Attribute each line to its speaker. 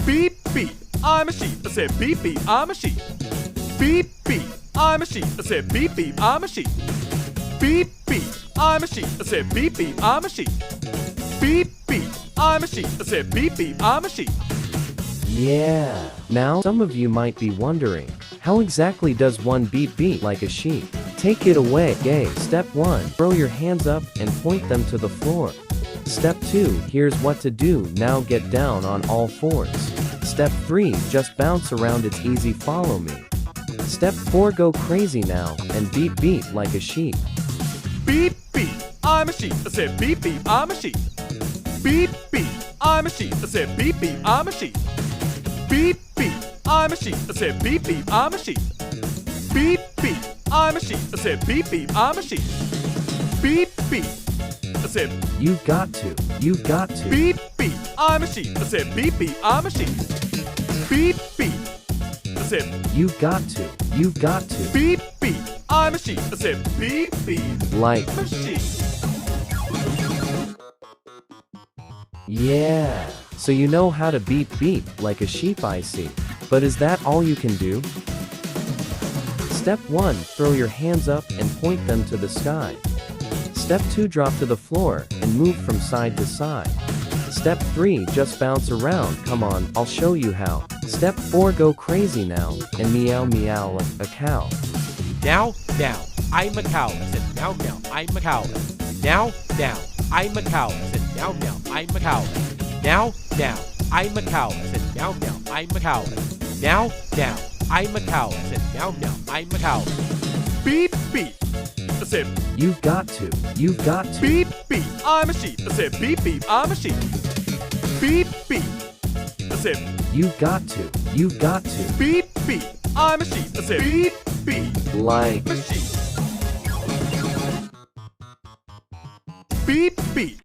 Speaker 1: Beep, beep, I'm a sheep. I said beep, beep, I'm a sheep. Beep, beep, I'm a sheep. I said beep, beep, I'm a sheep. Beep, beep, I'm a sheep. I said beep, beep, I'm a sheep. Beep, beep, I'm a sheep. I said beep, beep, I'm a sheep.
Speaker 2: Yeah. Now, some of you might be wondering, how exactly does one beep beep like a sheep? Take it away. Yay. Step 1. Throw your hands up and point them to the floor. Step 2. Here's what to do. Now get down on all fours. Step 3. Just bounce around. It's easy. Follow me. Step 4. Go crazy now and beep beep like a sheep.
Speaker 1: Beep, beep, I'm a sheep. I said beep, beep, I'm a sheep. Beep, beep, I'm a sheep. I said beep, beep, I'm a sheep. Beep, beep, I'm a sheep. I said beep, beep, I'm a sheep. Beep, beep, I'm a sheep. I said beep, beep, I'm a sheep. Beep, beep, I said
Speaker 2: You've got to. You've got to.
Speaker 1: beep, beep, I'm a sheep. I said beep, beep, I'm a sheep. Beep, beep, I said
Speaker 2: You've got to. You've got to.
Speaker 1: beep, beep, I'm a sheep. I said beep, beep,
Speaker 2: Like,
Speaker 1: I'm a sheep.
Speaker 2: yeah. So you know how to beep beep like a sheep, I see. But is that all you can do? Step 1. Throw your hands up and point them to the sky. Step 2. Drop to the floor and move from side to side. Step 3. Just bounce around. Come on, I'll show you how. Step 4. Go crazy now and meow meow like a cow.
Speaker 3: Now, I'm a cow. I said now, I'm a cow. Now, I'm a cow. I said now, I'm a cow. Now, I'm a cow. I said now, I'm a cow. Now, I'm a cow. I said now, I'm a cow.
Speaker 1: Beep, beep, I said
Speaker 2: You've got to. You've got to.
Speaker 1: beep, beep, I'm a sheep. I said beep, beep, I'm a sheep. Beep, beep, I said
Speaker 2: You've got to. You've got to.
Speaker 1: beep, beep, I'm a sheep. I said beep, beep,
Speaker 2: Like,
Speaker 1: I'm a sheep. Beep, beep,